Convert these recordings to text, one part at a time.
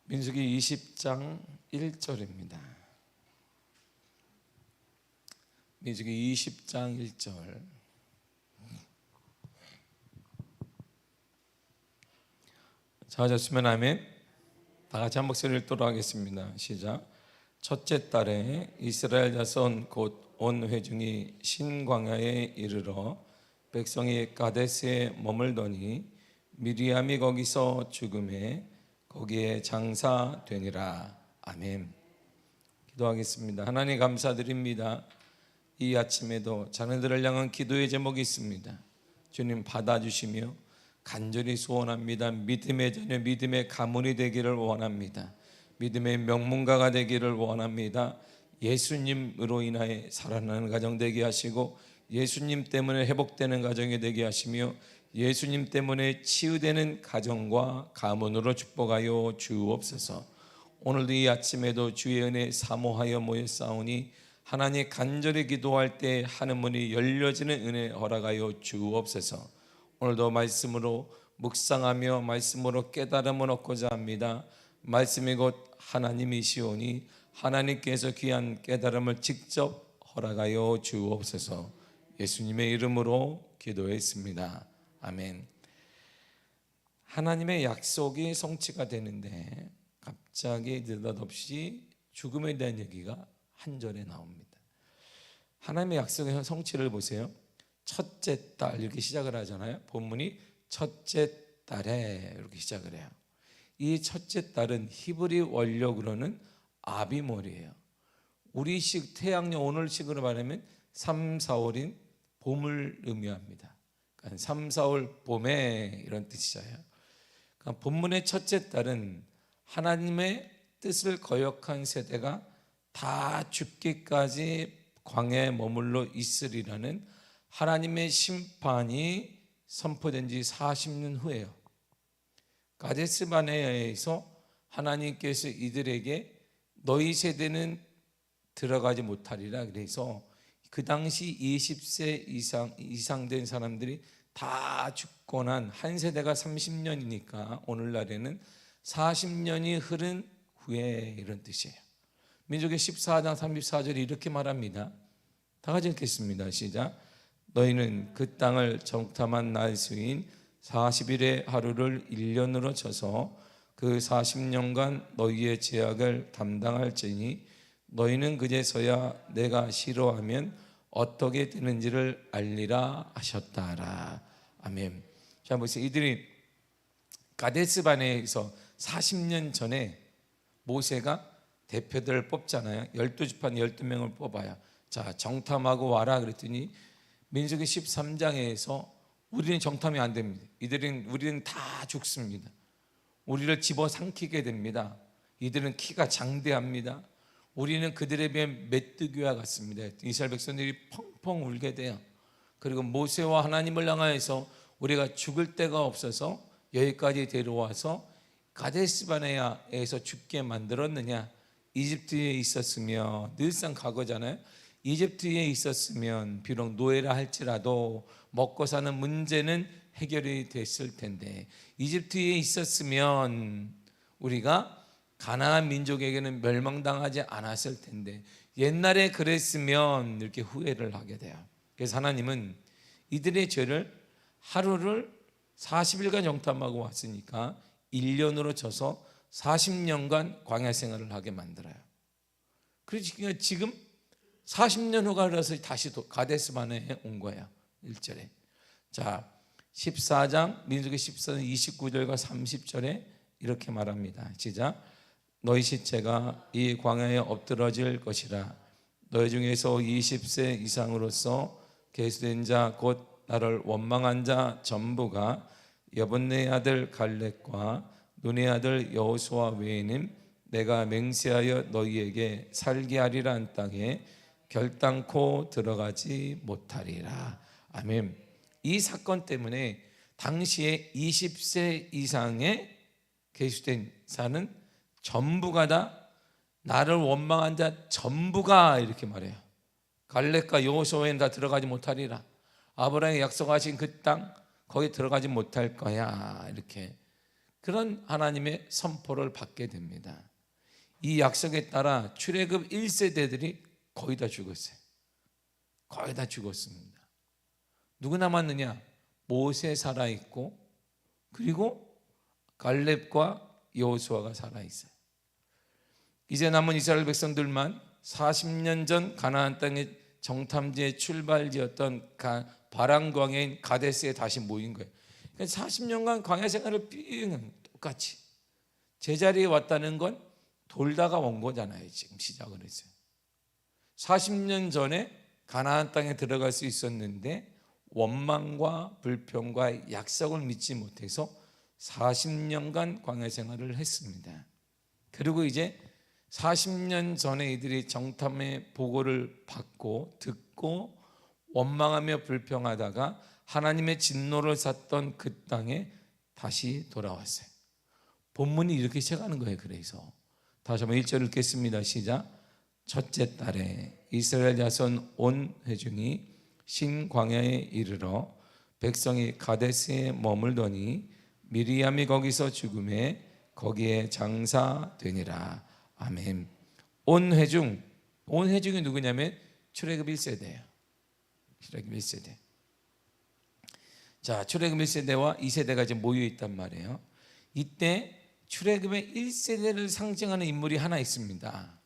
민수기 20장 1절입니다. 민수기 20장 1절. 찾았으면 아멘. 다 같이 한 목소리를 읽도록 하겠습니다. 시작. 첫째 달에 이스라엘 자손 곧 온 회중이 신광야에 이르러 백성이 가데스에 머물더니 미리암이 거기서 죽음에 거기에 장사되니라. 아멘. 기도하겠습니다. 하나님 감사드립니다. 이 아침에도 자녀들을 향한 기도의 제목이 있습니다. 주님 받아주시며 간절히 소원합니다. 믿음의 자녀, 믿음의 가문이 되기를 원합니다. 믿음의 명문가가 되기를 원합니다. 예수님으로 인하여 살아나는 가정 되게 하시고, 예수님 때문에 회복되는 가정이 되게 하시며, 예수님 때문에 치유되는 가정과 가문으로 축복하여 주옵소서. 오늘도 이 아침에도 주의 은혜 사모하여 모였사오니 하나님 간절히 기도할 때 하늘 문이 열려지는 은혜 허락하여 주옵소서. 오늘도 말씀으로 묵상하며 말씀으로 깨달음을 얻고자 합니다. 말씀이 곧 하나님이시오니 하나님께서 귀한 깨달음을 직접 허락하여 주옵소서. 예수님의 이름으로 기도했습니다. 아멘. 하나님의 약속이 성취가 되는데 갑자기 느닷없이 죽음에 대한 얘기가 한 절에 나옵니다. 하나님의 약속의 성취를 보세요. 첫째 달 이렇게 시작을 하잖아요. 본문이 첫째 달에 이렇게 시작을 해요. 이 첫째 달은 히브리 원력으로는 아비몰이에요. 우리식 태양력 오늘식으로 말하면 3, 4월인 봄을 의미합니다. 그러니까 3, 4월 봄에 이런 뜻이잖아요. 그러니까 본문의 첫째 달은 하나님의 뜻을 거역한 세대가 다 죽기까지 광야에 머물러 있으리라는 하나님의 심판이 선포된 지 40년 후예요. 가데스 바네아에서 하나님께서 이들에게 너희 세대는 들어가지 못하리라 그래서 그 당시 20세 이상 된 사람들이 다 죽고 난 한 세대가 30년이니까 오늘날에는 40년이 흐른 후에 이런 뜻이에요. 민수기 14장 34절이 이렇게 말합니다. 다 같이 읽겠습니다. 시작. 너희는 그 땅을 정탐한 날 수인 40일의 하루를 1년으로 쳐서 그 40년간 너희의 죄악을 담당할지니 너희는 그제서야 내가 싫어하면 어떻게 되는지를 알리라 하셨다라. 아멘. 자 보세요. 이들이 가데스 바네아에서 40년 전에 모세가 대표들을 뽑잖아요. 12지파 12명을 뽑아요. 자 정탐하고 와라 그랬더니 민수기 13장에서 우리는 정탐이 안 됩니다. 우리는 다 죽습니다. 우리를 집어삼키게 됩니다. 이들은 키가 장대합니다. 우리는 그들에 비해 메뚜기와 같습니다. 이스라엘 백성들이 펑펑 울게 돼요. 그리고 모세와 하나님을 향하여서 우리가 죽을 데가 없어서 여기까지 데려와서 가데스 바네아에서 죽게 만들었느냐. 이집트에 있었으면 늘상 과거잖아요. 이집트에 있었으면 비록 노예라 할지라도 먹고 사는 문제는 해결이 됐을 텐데 이집트에 있었으면 우리가 가나안 민족에게는 멸망당하지 않았을 텐데 옛날에 그랬으면 이렇게 후회를 하게 돼요. 그래서 하나님은 이들의 죄를 하루를 40일간 정탐하고 왔으니까 1년으로 쳐서 40년간 광야 생활을 하게 만들어요. 그래서 지금 40년 후가 흘러서 다시 가데스 바네아에 온 거예요. 1절에. 자 14장 민수기 14장 29절과 30절에 이렇게 말합니다. 시작. 너희 시체가 이 광야에 엎드러질 것이라. 너희 중에서 20세 이상으로서 계수된 자 곧 나를 원망한 자 전부가 여분네 아들 갈렙과 눈의 아들 여호수아 외에는 내가 맹세하여 너희에게 살게 하리라 한 땅에 결단코 들어가지 못하리라. 아멘. 이 사건 때문에 당시에 20세 이상의 계수된 자는 전부가 다 나를 원망한 자 전부가 이렇게 말해요. 갈렙과 여호수아에는 다 들어가지 못하리라. 아브라함이 약속하신 그 땅 거기 들어가지 못할 거야. 이렇게 그런 하나님의 선포를 받게 됩니다. 이 약속에 따라 출애굽 1세대들이 거의 다 죽었어요. 거의 다 죽었습니다. 누구 남았느냐? 모세 살아있고, 그리고 갈렙과 여호수아가 살아있어요. 이제 남은 이스라엘 백성들만 40년 전 가나안 땅의 정탐지의 출발지였던 바란 광야인 가데스에 다시 모인 거예요. 40년간 광야 생활을 똑같이 제자리에 왔다는 건 돌다가 온 거잖아요. 지금 시작을 했어요. 40년 전에 가나안 땅에 들어갈 수 있었는데 원망과 불평과 약속을 믿지 못해서 40년간 광야 생활을 했습니다. 그리고 이제 40년 전에 이들이 정탐의 보고를 받고 듣고 원망하며 불평하다가 하나님의 진노를 샀던 그 땅에 다시 돌아왔어요. 본문이 이렇게 시작하는 거예요. 그래서 다시 한번 1절 읽겠습니다. 시작. 첫째 달에 이스라엘 자손 온 회중이 신광야에 이르러 백성이 가데스에 머물더니 미리암이 거기서 죽음에 거기에 장사되니라. 아멘. 온 회중이 누구냐면 출애굽 1세대예요. 출애굽 1세대. 자, 출애굽 1세대와 2세대가 이제 모여 있단 말이에요. 이때 출애굽의 1세대를 상징하는 인물이 하나 있습니다.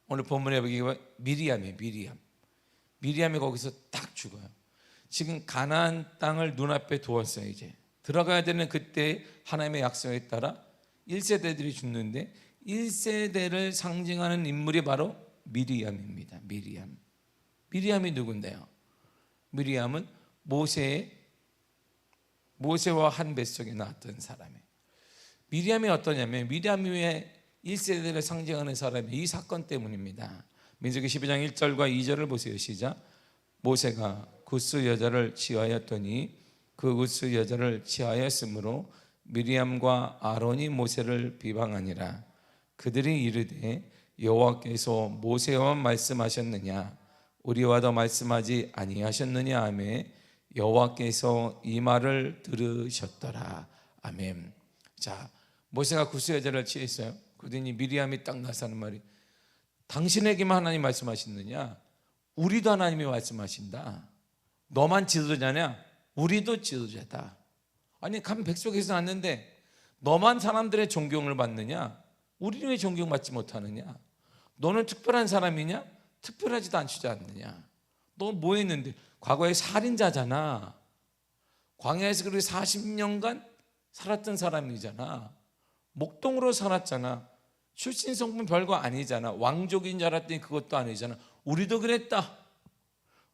오늘 본문에 보기가 미리암이에요. 미리암이 거기서 딱 죽어요. 지금 가나안 땅을 눈앞에 두었어요. 이제 들어가야 되는 그때 하나님의 약속에 따라 1세대들이 죽는데 1세대를 상징하는 인물이 바로 미리암입니다. 미리암이 누군데요? 미리암은 모세와 한 뱃속에 나왔던 사람이에요. 미리암이 어떠냐면 미리암이 왜 1세대를 상징하는 사람이 이 사건 때문입니다. 민수기 12장 1절과 2절을 보세요. 시작. 모세가 굿스 여자를 취하였더니 그 굿스 여자를 취하였으므로 미리암과 아론이 모세를 비방하니라. 그들이 이르되 여호와께서 모세와만 말씀하셨느냐 우리와도 말씀하지 아니하셨느냐 하며 여호와께서 이 말을 들으셨더라. 아멘. 자, 모세가 굿스 여자를 취했어요. 그러더니 미리암이 딱 나서는 말이 당신에게만 하나님 말씀하시느냐? 우리도 하나님이 말씀하신다. 너만 지도자냐? 우리도 지도자다. 아니 간 백성에서 왔는데 너만 사람들의 존경을 받느냐? 우리는 왜 존경받지 못하느냐? 너는 특별한 사람이냐? 특별하지도 않느냐? 너 뭐 했는데? 과거에 살인자잖아. 광야에서 그렇게 40년간 살았던 사람이잖아. 목동으로 살았잖아. 출신 성분 별거 아니잖아. 왕족인 줄 알았더니 그것도 아니잖아. 우리도 그랬다.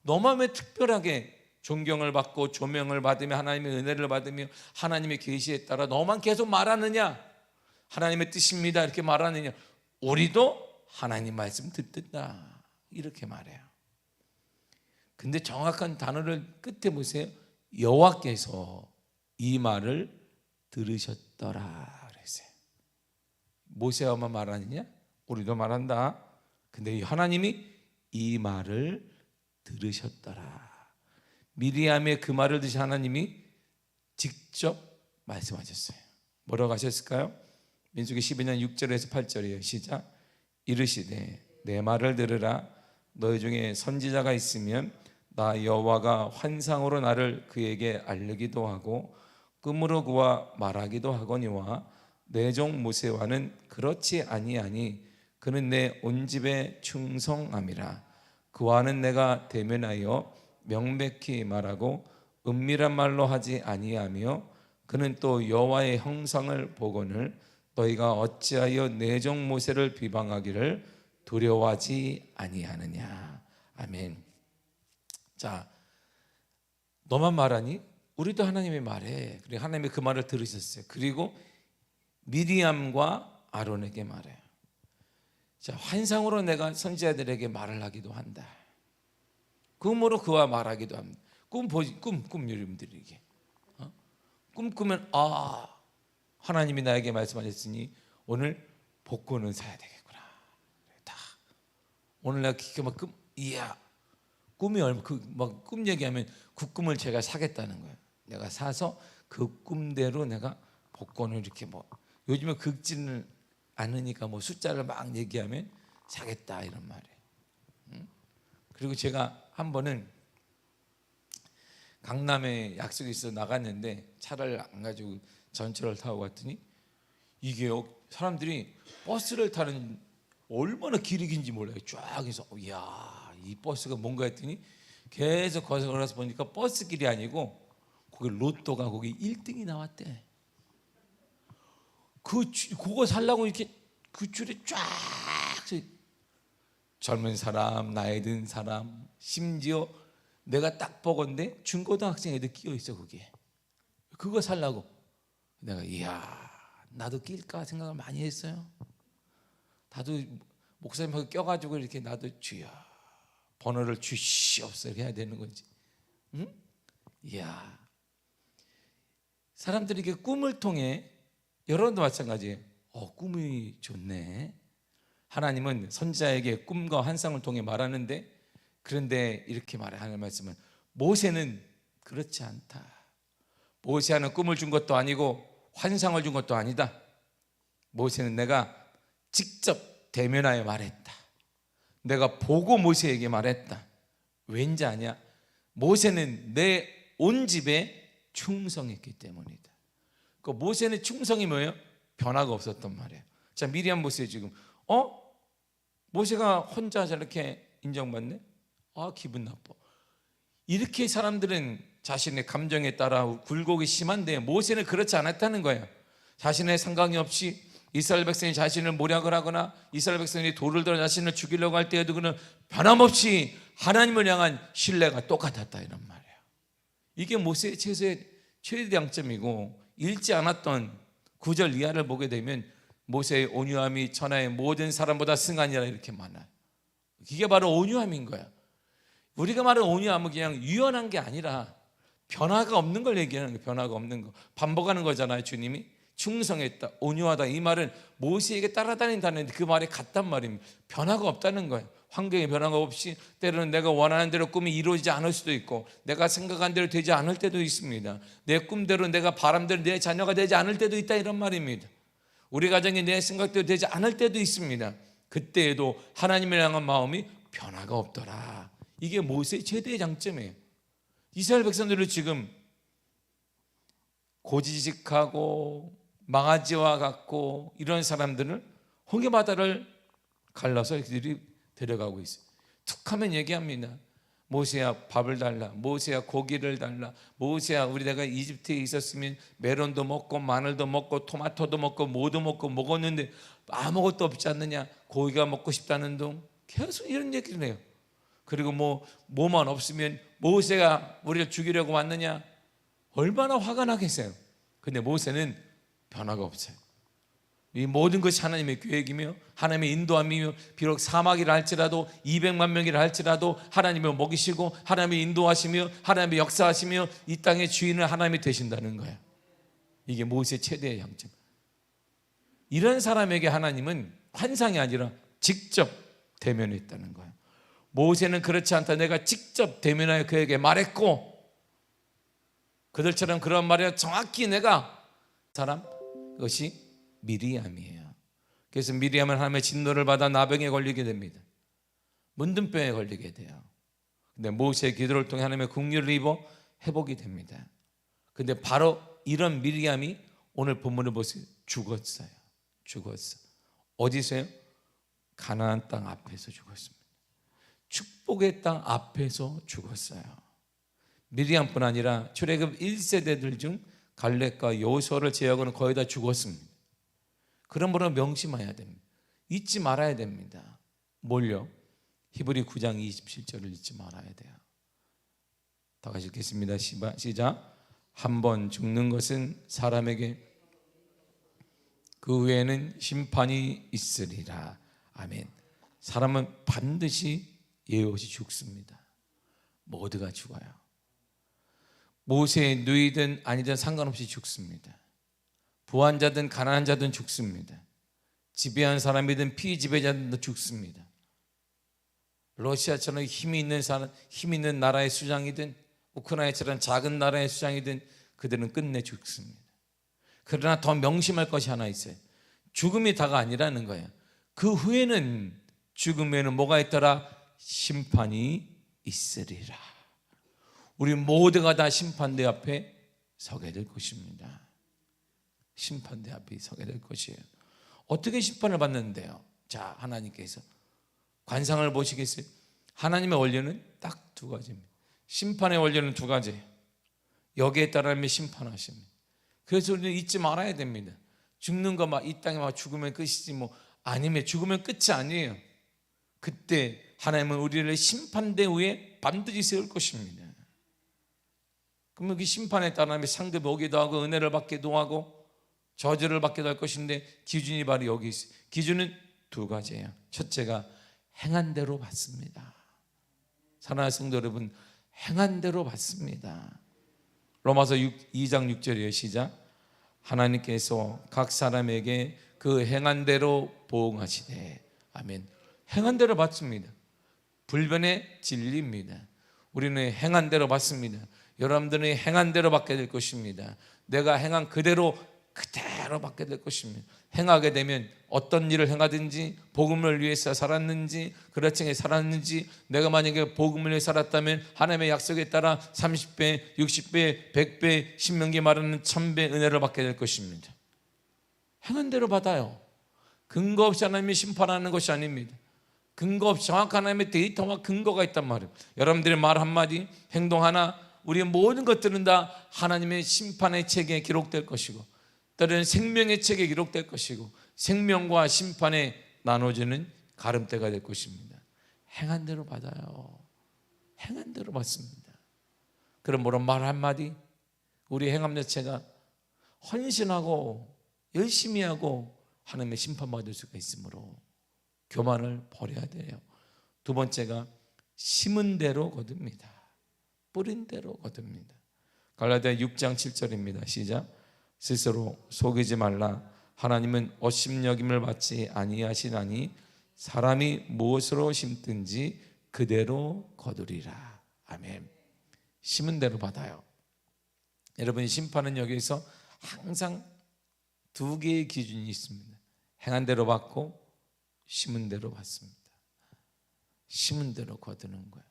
너만 왜 특별하게 존경을 받고 조명을 받으며 하나님의 은혜를 받으며 하나님의 계시에 따라 너만 계속 말하느냐? 하나님의 뜻입니다 이렇게 말하느냐? 우리도 하나님 말씀 듣는다 이렇게 말해요. 근데 정확한 단어를 끝에 보세요. 여호와께서 이 말을 들으셨더라 그랬어요. 모세와만 말하느냐? 우리도 말한다. 근데 하나님이 이 말을 들으셨더라. 미리암의 그 말을 들으신 하나님이 직접 말씀하셨어요. 뭐라고 하셨을까요? 민수기 12년 6절에서 8절이에요. 시작. 이르시되 내 말을 들으라. 너희 중에 선지자가 있으면 나 여호와가 환상으로 나를 그에게 알리기도 하고 꿈으로 그와 말하기도 하거니와 내 종 모세와는 그렇지 아니하니 그는 내 온 집에 충성함이라. 그와는 내가 대면하여 명백히 말하고 은밀한 말로 하지 아니하며 그는 또 여호와의 형상을 보거늘 너희가 어찌하여 내 종 모세를 비방하기를 두려워하지 아니하느냐. 아멘. 자, 너만 말하니? 우리도 하나님의 말해. 그리고 하나님이 그 말을 들으셨어요. 그리고 미리암과 아론에게 말해요. 자, 환상으로 내가 선지자들에게 말을 하기도 한다. 꿈으로 그와 말하기도 합니다. 꿈 여러분들에게 꿈 꾸면 하나님이 나에게 말씀하셨으니 오늘 복권을 사야 되겠구나. 다 오늘 내가 기가 막 꿈이 꿈 얘기하면 그 꿈을 제가 사겠다는 거예요. 내가 사서 그 꿈대로 내가 복권을 이렇게 뭐 요즘에 긁지는 않으니까 뭐 숫자를 막 얘기하면 사겠다 이런 말이에요. 그리고 제가 한 번은 강남에 약속이 있어 나갔는데 차를 안 가지고 전철을 타고 갔더니 이게 사람들이 버스를 타는 얼마나 길이 긴지 몰라요. 쫙 해서 이야 이 버스가 뭔가 했더니 계속 걸어서 보니까 버스 길이 아니고 거기 로또가 거기 1등이 나왔대. 그거 살라고 이렇게 그 줄에 쫙 젊은 사람, 나이 든 사람, 심지어 내가 딱 보건데 중고등학생 애들 끼어 있어 거기에. 그거 살라고 내가 이야 나도 낄까 생각을 많이 했어요. 나도 목사님하고 껴가지고 이렇게 나도 주여 번호를 주시옵소서 이렇게 해야 되는 건지. 응? 이야 사람들이 이렇게 꿈을 통해 여러분도 마찬가지예요. 꿈이 좋네. 하나님은 선지자에게 꿈과 환상을 통해 말하는데 그런데 이렇게 말해 하는 말씀은 모세는 그렇지 않다. 모세는 꿈을 준 것도 아니고 환상을 준 것도 아니다. 모세는 내가 직접 대면하여 말했다. 내가 보고 모세에게 말했다. 왠지 아냐? 모세는 내 온 집에 충성했기 때문이다. 그 모세는 충성이 뭐예요? 변화가 없었단 말이에요. 자 미리암 보세요. 지금 모세가 혼자 저렇게 인정받네? 기분 나빠. 이렇게 사람들은 자신의 감정에 따라 굴곡이 심한데 모세는 그렇지 않았다는 거예요. 자신의 상관이 없이 이스라엘 백성이 자신을 모략을 하거나 이스라엘 백성이 돌을 들어 자신을 죽이려고 할 때에도 그는 변함없이 하나님을 향한 신뢰가 똑같았다 이런 말이에요. 이게 모세의 최대 양점이고 읽지 않았던 9절 이하를 보게 되면 모세의 온유함이 천하의 모든 사람보다 승하니라 이렇게 많아요. 이게 바로 온유함인 거야. 우리가 말하는 온유함은 그냥 유연한 게 아니라 변화가 없는 걸 얘기하는 거예요. 변화가 없는 거 반복하는 거잖아요. 주님이 충성했다 온유하다 이 말은 모세에게 따라다닌다는 그 말이 같단 말입니다. 변화가 없다는 거예요. 환경에 변화가 없이 때로는 내가 원하는 대로 꿈이 이루어지지 않을 수도 있고 내가 생각한 대로 되지 않을 때도 있습니다. 내 꿈대로 내가 바람대로 내 자녀가 되지 않을 때도 있다 이런 말입니다. 우리 가정이 내 생각대로 되지 않을 때도 있습니다. 그때에도 하나님을 향한 마음이 변화가 없더라. 이게 모세의 최대의 장점이에요. 이스라엘 백성들은 지금 고지식하고 망아지와 같고 이런 사람들을 홍해바다를 갈라서 그들이 데려가고 있어요. 툭하면 얘기합니다. 모세야 밥을 달라. 모세야 고기를 달라. 모세야 우리 내가 이집트에 있었으면 메론도 먹고 마늘도 먹고 토마토도 먹고 뭐도 먹고 먹었는데 아무것도 없지 않느냐. 고기가 먹고 싶다는 둥 계속 이런 얘기를 해요. 그리고 뭐만 없으면 모세가 우리를 죽이려고 왔느냐. 얼마나 화가 나겠어요. 근데 모세는 변화가 없어요. 이 모든 것이 하나님의 계획이며 하나님의 인도함이며 비록 사막이라 할지라도 200만 명이라 할지라도 하나님을 먹이시고 하나님의 인도하시며 하나님의 역사하시며 이 땅의 주인은 하나님이 되신다는 거예요. 이게 모세의 최대의 양점. 이런 사람에게 하나님은 환상이 아니라 직접 대면했다는 거예요. 모세는 그렇지 않다. 내가 직접 대면하여 그에게 말했고 그들처럼 그런 말이야 정확히 내가 사람 그것이 미리암이에요. 그래서 미리암은 하나님의 진노를 받아 나병에 걸리게 됩니다. 문둥병에 걸리게 돼요. 근데 모세의 기도를 통해 하나님의 긍휼을 입어 회복이 됩니다. 근데 바로 이런 미리암이 오늘 본문을 보세요. 죽었어요. 어디서요? 가나안 땅 앞에서 죽었습니다. 축복의 땅 앞에서 죽었어요. 미리암뿐 아니라 출애굽 1세대들 중 갈렙과 여호수아를 제외하고는 거의 다 죽었습니다. 그런 분을 명심해야 됩니다. 잊지 말아야 됩니다. 뭘요? 히브리 9장 27절을 잊지 말아야 돼요. 다 같이 읽겠습니다. 시작. 한 번 죽는 것은 사람에게 그 후에는 심판이 있으리라. 아멘. 사람은 반드시 예외 없이 죽습니다. 모두가 죽어요. 모세의 누이든 아니든 상관없이 죽습니다. 부한 자든 가난한 자든 죽습니다. 지배한 사람이든 피지배자든 죽습니다. 러시아처럼 힘이 있는 나라의 수장이든 우크라이나처럼 작은 나라의 수장이든 그들은 끝내 죽습니다. 그러나 더 명심할 것이 하나 있어요. 죽음이 다가 아니라는 거예요. 그 후에는, 죽음에는 뭐가 있더라? 심판이 있으리라. 우리 모두가 다 심판대 앞에 서게 될 것입니다. 심판대 앞에 서게 될 것이에요. 어떻게 심판을 받는데요? 자, 하나님께서 관상을 보시겠어요? 하나님의 원리는 딱 두 가지입니다. 심판의 원리는 두 가지예요. 여기에 따르면 심판하십니다. 그래서 우리는 잊지 말아야 됩니다. 죽는 거 막 이 땅에 막 죽으면 끝이지 뭐 아니면 죽으면 끝이 아니에요. 그때 하나님은 우리를 심판대 위에 반드시 세울 것입니다. 그러면 그 심판에 따르면 상급이 오기도 하고 은혜를 받기도 하고 저주를 받기도 할 것인데 기준이 바로 여기 있어요. 기준은 두 가지예요. 첫째가 행한 대로 받습니다. 사랑하는 성도 여러분, 행한 대로 받습니다. 로마서 2장 6절이에요. 시작. 하나님께서 각 사람에게 그 행한 대로 보응하시되. 아멘. 행한 대로 받습니다. 불변의 진리입니다. 우리는 행한 대로 받습니다. 여러분들은 행한 대로 받게 될 것입니다. 내가 행한 그대로 받게 될 것입니다. 행하게 되면 어떤 일을 행하든지 복음을 위해서 살았는지 그렇지 살았는지, 내가 만약에 복음을 위해 살았다면 하나님의 약속에 따라 30배, 60배, 100배, 신명기 말하는 1000배 은혜를 받게 될 것입니다. 행한 대로 받아요. 근거 없이 하나님이 심판하는 것이 아닙니다. 근거 없이 정확한 하나님의 데이터와 근거가 있단 말이에요. 여러분들의 말 한마디, 행동 하나, 우리의 모든 것들은 다 하나님의 심판의 책에 기록될 것이고 때로는 생명의 책에 기록될 것이고 생명과 심판에 나눠지는 가름대가 될 것입니다. 행한 대로 받아요. 행한 대로 받습니다. 그러므로 말 한마디, 우리 행함 자체가 헌신하고 열심히 하고 하나님의 심판받을 수가 있으므로 교만을 버려야 돼요. 두 번째가 심은 대로 거둡니다. 뿌린 대로 거둡니다. 갈라디아 6장 7절입니다. 시작. 스스로 속이지 말라. 하나님은 업신여김을 받지 아니하시나니 사람이 무엇으로 심든지 그대로 거두리라. 아멘. 심은 대로 받아요. 여러분, 심판은 여기서 항상 두 개의 기준이 있습니다. 행한 대로 받고 심은 대로 받습니다. 심은 대로 거두는 거예요.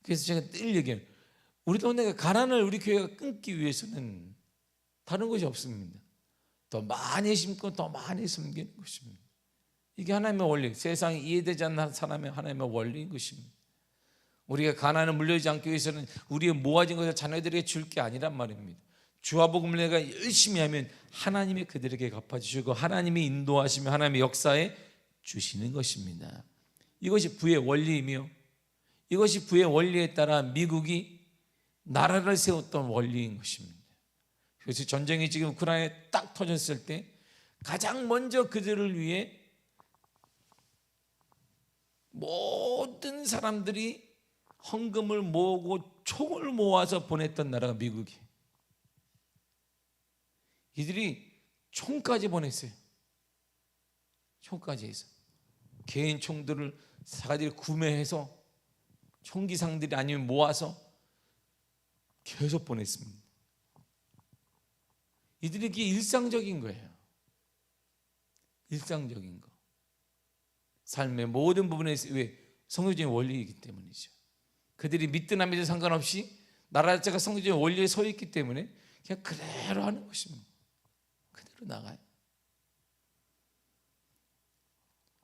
그래서 제가 늘 얘기해요. 우리 동네가 가난을 우리 교회가 끊기 위해서는 다른 것이 없습니다. 더 많이 심고 더 많이 섬기는 것입니다. 이게 하나님의 원리, 세상에 이해되지 않는 사람의 하나님의 원리인 것입니다. 우리가 가난을 물려주지 않기 위해서는 우리의 모아진 것을 자녀들에게 줄 게 아니란 말입니다. 주와 복음을 내가 열심히 하면 하나님이 그들에게 갚아주시고 하나님이 인도하시며 하나님의 역사에 주시는 것입니다. 이것이 부의 원리이며 이것이 부의 원리에 따라 미국이 나라를 세웠던 원리인 것입니다. 그래서 전쟁이 지금 우크라이나에 딱 터졌을 때 가장 먼저 그들을 위해 모든 사람들이 헌금을 모으고 총을 모아서 보냈던 나라가 미국이에요. 이들이 총까지 보냈어요. 총까지 해서 개인 총들을 자기들이 구매해서 총기상들이 아니면 모아서 계속 보냈습니다. 이들이 이게 일상적인 거예요. 일상적인 거. 삶의 모든 부분에서 왜? 성도적인 원리이기 때문이죠. 그들이 믿든 안 믿든 상관없이 나라 자체가 성도적인 원리에 서 있기 때문에 그냥 그대로 하는 것입니다. 그대로 나가요.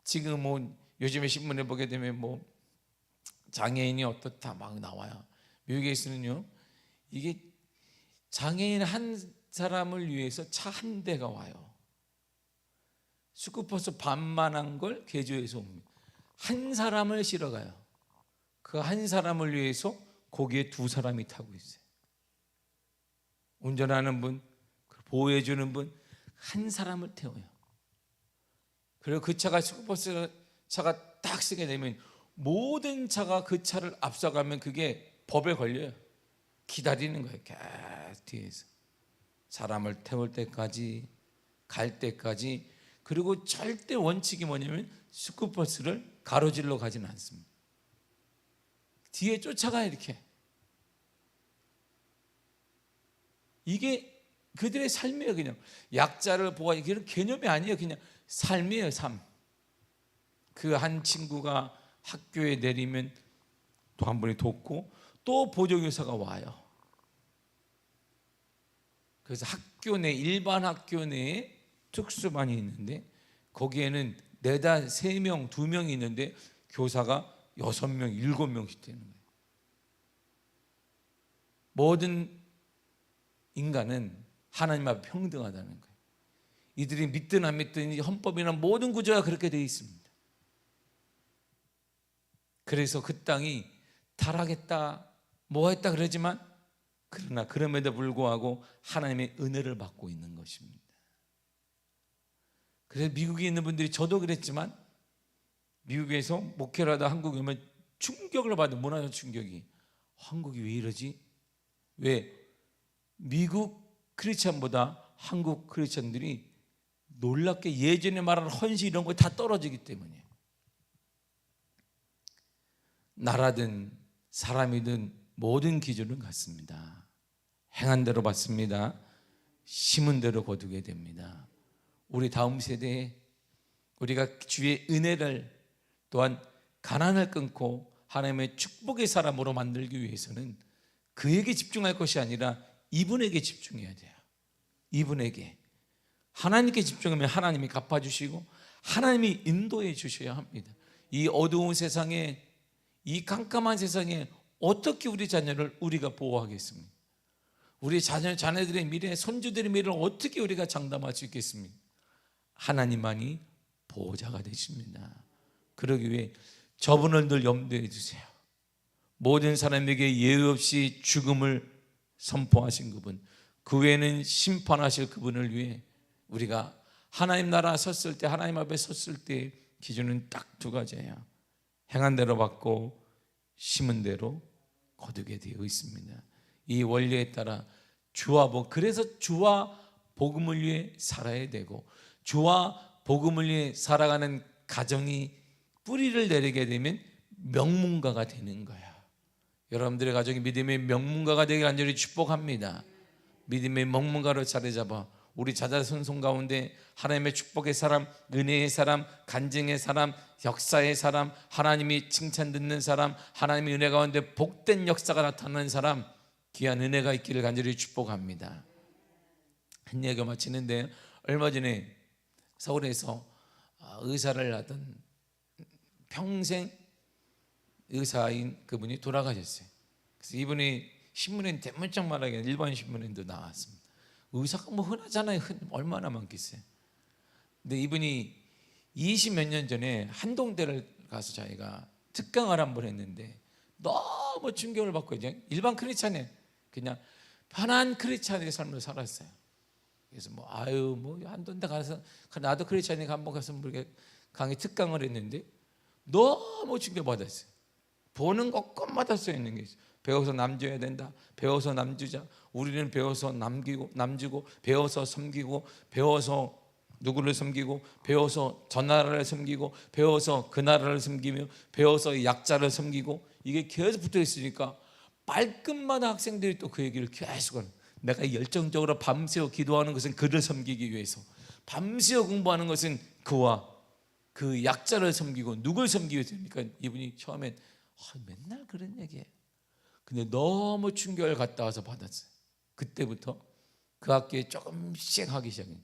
지금 뭐 요즘에 신문에 보게 되면 뭐 장애인이 어떻다 막 나와요. 미국에서는요, 이게 장애인 한 사람을 위해서 차 한 대가 와요. 스쿠버스 반만한 걸 개조해서 옵니다. 한 사람을 실어가요. 그 한 사람을 위해서 거기에 두 사람이 타고 있어요. 운전하는 분, 보호해주는 분, 한 사람을 태워요. 그리고 그 차가 스쿠버스 차가 딱 쓰게 되면 모든 차가 그 차를 앞서가면 그게 법에 걸려요. 기다리는 거예요. 계속 뒤에서 사람을 태울 때까지, 갈 때까지. 그리고 절대 원칙이 뭐냐면 스쿠버스를 가로질러 가지는 않습니다. 뒤에 쫓아가요. 이렇게. 이게 그들의 삶이에요. 그냥 약자를 보호하는 그런 개념이 아니에요. 그냥 삶이에요. 삶. 그 한 친구가 학교에 내리면 또 한 분이 돕고 또 보조교사가 와요. 그래서 학교 내 일반 학교 내에 특수반이 있는데 거기에는 3명, 2명이 있는데 교사가 6명, 7명씩 되는 거예요. 모든 인간은 하나님 앞에 평등하다는 거예요. 이들이 믿든 안 믿든 헌법이나 모든 구조가 그렇게 되어 있습니다. 그래서 그 땅이 타락했다, 뭐 했다 그러지만 그러나 그럼에도 불구하고 하나님의 은혜를 받고 있는 것입니다. 그래서 미국에 있는 분들이, 저도 그랬지만 미국에서 목회를 하다 한국에 오면 충격을 받은, 문화적 충격이, 한국이 왜 이러지? 왜? 미국 크리스찬보다 한국 크리스찬들이 놀랍게 예전에 말하는 헌신 이런 거 다 떨어지기 때문에, 나라든 사람이든 모든 기준은 같습니다. 행한 대로 받습니다. 심은 대로 거두게 됩니다. 우리 다음 세대에 우리가 주의 은혜를, 또한 가난을 끊고 하나님의 축복의 사람으로 만들기 위해서는 그에게 집중할 것이 아니라 이분에게 집중해야 돼요. 이분에게, 하나님께 집중하면 하나님이 갚아주시고 하나님이 인도해 주셔야 합니다. 이 어두운 세상에, 이 깜깜한 세상에 어떻게 우리 자녀를 우리가 보호하겠습니까? 우리 자녀들의 미래, 손주들의 미래를 어떻게 우리가 장담할 수 있겠습니까? 하나님만이 보호자가 되십니다. 그러기 위해 저분을 늘 염두에 두세요. 모든 사람에게 예의 없이 죽음을 선포하신 그분, 그 외에는 심판하실 그분을 위해 우리가 하나님 나라 섰을 때, 하나님 앞에 섰을 때 기준은 딱 2가지예요. 행한 대로 받고 심은 대로 거두게 되어 있습니다. 이 원리에 따라 그래서 주와 복음을 위해 살아야 되고, 주와 복음을 위해 살아가는 가정이 뿌리를 내리게 되면 명문가가 되는 거예요. 여러분들의 가정이 믿음의 명문가가 되길 간절히 축복합니다. 믿음의 명문가로 자리 잡아 우리 자자손손 가운데 하나님의 축복의 사람, 은혜의 사람, 간증의 사람, 역사의 사람, 하나님이 칭찬 듣는 사람, 하나님의 은혜 가운데 복된 역사가 나타나는 사람, 귀한 은혜가 있기를 간절히 축복합니다. 한 얘기가 마치는데, 얼마 전에 서울에서 의사를 하던 평생 의사인 그분이 돌아가셨어요. 그래서 이분이 신문에 대문짝 말하기에 일반 신문에도 나왔습니다. 의사가 뭐 흔하잖아요. 얼마나 많겠어요. 근데 이분이 20몇 년 전에 한동대를 가서 자기가 특강을 한번 했는데 너무 충격을 받고, 이제 일반 크리스찬에 그냥 편한 크리스찬의 삶을 살았어요. 그래서 뭐 한동대 가서 나도 크리스찬에 한번 가서 이렇게 강의 특강을 했는데 너무 충격받았어요. 보는 것마다 써 있는 게 있어요. 배워서 남줘야 된다. 배워서 남주자. 우리는 배워서 남주고, 배워서 섬기고, 배워서 누구를 섬기고, 배워서 저 나라를 섬기고, 배워서 그 나라를 섬기며, 배워서 약자를 섬기고, 이게 계속 붙어 있으니까 말끝마다 학생들이 또 그 얘기를 계속 하는, 내가 열정적으로 밤새워 기도하는 것은 그를 섬기기 위해서, 밤새워 공부하는 것은 그와 그 약자를 섬기고 누굴 섬기기 위해서니까. 이분이 처음엔 맨날 그런 얘기예요. 근데 너무 충격을 갔다 와서 받았어요. 그때부터 그 학교에 조금씩 하기 시작해요.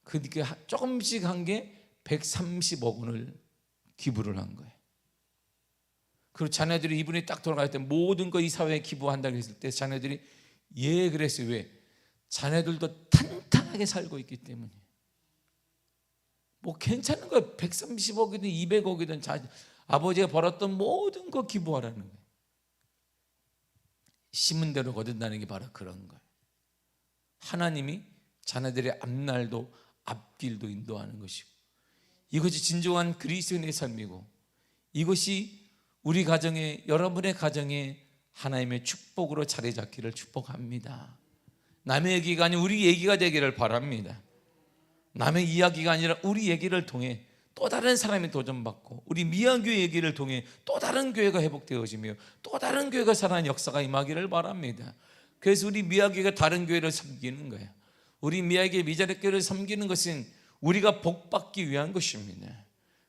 그렇게 조금씩 한 게 130억 원을 기부를 한 거예요. 그리고 자녀들이, 이분이 딱 돌아갈 때 모든 거 이 사회에 기부한다고 했을 때 자녀들이 예 그랬어요. 왜? 자녀들도 탄탄하게 살고 있기 때문에. 뭐 괜찮은 거예요. 130억이든 200억이든 아버지가 벌었던 모든 거 기부하라는 거예요. 심은 대로 거둔다는 게 바로 그런 거예요. 하나님이 자녀들의 앞날도 앞길도 인도하는 것이고, 이것이 진정한 그리스도인의 삶이고, 이것이 우리 가정에, 여러분의 가정에 하나님의 축복으로 자리 잡기를 축복합니다. 남의 얘기가 아닌 우리 얘기가 되기를 바랍니다. 남의 이야기가 아니라 우리 얘기를 통해 또 다른 사람이 도전받고, 우리 미안교회 얘기를 통해 또 다른 교회가 회복되어지며 또 다른 교회가 살아나는 역사가 임하기를 바랍니다. 그래서 우리 미아교회가 다른 교회를 섬기는 거예요. 우리 미아교회 미자립교회를 섬기는 것은 우리가 복받기 위한 것입니다.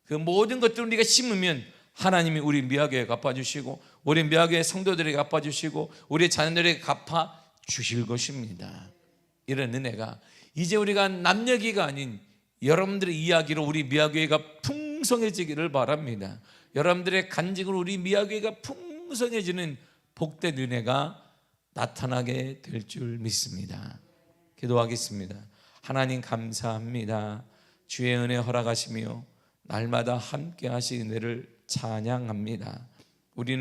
그 모든 것들을 우리가 심으면 하나님이 우리 미아교회 갚아주시고 우리 미아교회 성도들에게 갚아주시고 우리 자녀들에게 갚아주실 것입니다. 이런 은혜가 이제 우리가 남녀기가 아닌 여러분들의 이야기로 우리 미아교회가 풍성해지기를 바랍니다. 여러분들의 간증으로 우리 미아교회가 풍성해지는 복된 은혜가 나타나게 될 줄 믿습니다. 기도하겠습니다. 하나님 감사합니다. 주의 은혜 허락하시며 날마다 함께 하신 은혜를 찬양합니다. 우리는